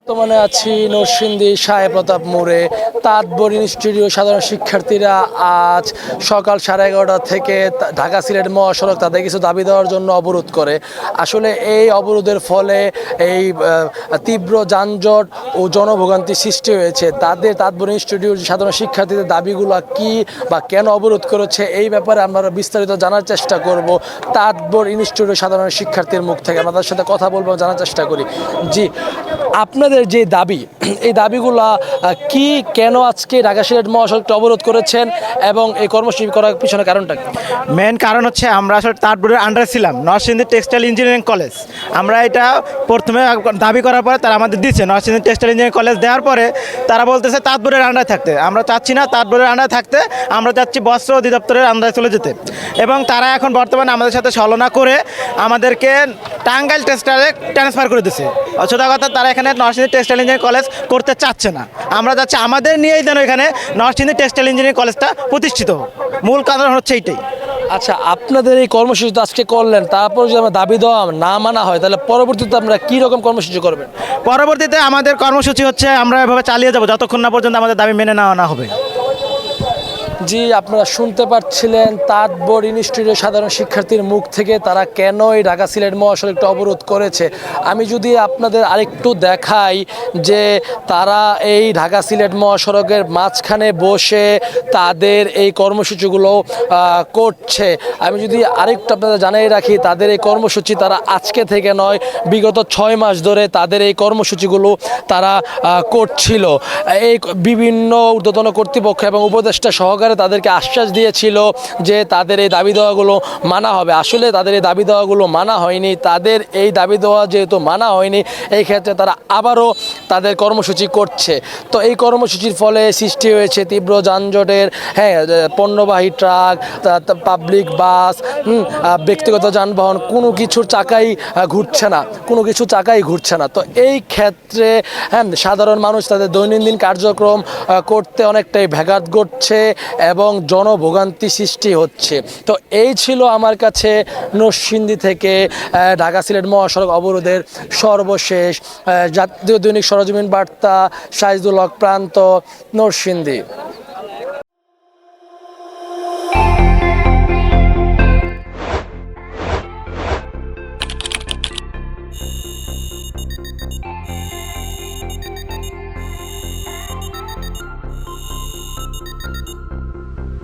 বর্তমানে আছি নরসিংদী সাহেব প্রতাপ মোড়ে তাঁতবর ইনস্টিটিউট সাধারণ শিক্ষার্থীরা আজ সকাল 11:30 থেকে ঢাকা সিলেট মহাসড়ক তাদের কিছু দাবি দেওয়ার জন্য অবরোধ করে। আসলে এই অবরোধের ফলে এই তীব্র যানজট ও জনভোগান্তি সৃষ্টি হয়েছে। তাঁতবর ইনস্টিটিউট সাধারণ শিক্ষার্থীদের দাবিগুলো কি বা কেন অবরোধ করেছে এই ব্যাপারে আমরা বিস্তারিত জানার চেষ্টা করব তাঁতবর ইনস্টিটিউট সাধারণ শিক্ষার্থীর মুখ থেকে। আমরা তার সাথে কথা বলবো, জানার চেষ্টা করি। জি, আপনাদের যে দাবি, এই দাবিগুলা কি, কেন আজকে ঢাকা সিলেট মহাসড়কটা অবরোধ করেছেন এবং এই কর্মসূচি করার পিছনে কারণটা কি? মেন কারণ হচ্ছে আমরা আসলে তাঁতবরের আন্ডারে ছিলাম নরসিংদী টেক্সটাইল ইঞ্জিনিয়ারিং কলেজ। আমরা এটা প্রথমে দাবি করার পরে তারা আমাদের দিচ্ছে নরসিংদী টেক্সটাইল ইঞ্জিনিয়ারিং কলেজ দেওয়ার পরে তারা বলতেছে তাঁতবরের আন্ডারে থাকতে। আমরা চাচ্ছি না তাঁতবরের আন্ডারে থাকতে, আমরা চাচ্ছি বস্ত্র অধিদপ্তরের আন্ডারে চলে যেতে। এবং তারা এখন বর্তমানে আমাদের সাথে ছলনা করে আমাদেরকে টাঙ্গাইল টেক্সটাইলে ট্রান্সফার করে দিচ্ছে। সোজা কথা, তারা এখানে নরসিংদী টেক্সটাইল ইঞ্জিনিয়ারিং কলেজ করতে চাচ্ছে না। আমরা যাচ্ছি আমাদের নিয়েই যেন এখানে নরসিংদী টেক্সটাইল ইঞ্জিনিয়ারিং কলেজটা প্রতিষ্ঠিত হোক। মূল কারণ হচ্ছে এইটাই। আচ্ছা, আপনাদের এই কর্মসূচি তো আজকে করলেন, তারপর যদি আমরা দাবি দেওয়া না মানা হয় তাহলে পরবর্তীতে আমরা কী রকম কর্মসূচি করবেন? পরবর্তীতে আমাদের কর্মসূচি হচ্ছে আমরা এভাবে চালিয়ে যাব যতক্ষণ না পর্যন্ত আমাদের দাবি মেনে নেওয়া না হবে। জি, আপনারা শুনতে পাচ্ছিলেন তাঁতবর ইনস্টিটিউটের সাধারণ শিক্ষার্থীর মুখ থেকে তারা কেন এই ঢাকা সিলেট মহাসড়কটা অবরোধ করেছে। আমি যদি আপনাদের আরেকটু দেখাই যে তারা এই ঢাকা সিলেট মহাসড়কের মাঝখানে বসে তাদের এই কর্মসূচিগুলো করছে। আমি যদি আরেকটু আপনাদের জানিয়ে রাখি, তাদের এই কর্মসূচি তারা আজকে থেকে নয়, বিগত 6 মাস ধরে তাদের এই কর্মসূচিগুলো তারা করছিল। এই বিভিন্ন ঊর্ধ্বতন কর্তৃপক্ষ এবং উপদেষ্টা সহকারে তাদেরকে আশ্বাস দিয়েছিল যে তাদের এই দাবি দেওয়াগুলো মানা হবে। আসলে তাদের এই দাবি দেওয়াগুলো মানা হয়নি। তাদের এই দাবি দেওয়া যেহেতু মানা হয়নি, এই ক্ষেত্রে তারা আবারও তাদের কর্মসূচি করছে। তো এই কর্মসূচির ফলে সৃষ্টি হয়েছে তীব্র যানজটের। হ্যাঁ, পণ্যবাহী ট্রাক, পাবলিক বাস, ব্যক্তিগত যানবাহন, কোনো কিছুর চাকাই ঘুরছে না। তো এই ক্ষেত্রে সাধারণ মানুষ তাদের দৈনন্দিন কার্যক্রম করতে অনেকটাই ব্যাঘাত ঘটছে এবং জনভোগান্তি সৃষ্টি হচ্ছে। তো এই ছিল আমার কাছে নরসিংদী থেকে ঢাকা সিলেট মহাসড়ক অবরোধের সর্বশেষ। জাতীয় দৈনিক সরেজমিন বার্তা, সাইদুল হক প্রান্ত, নরসিংদী।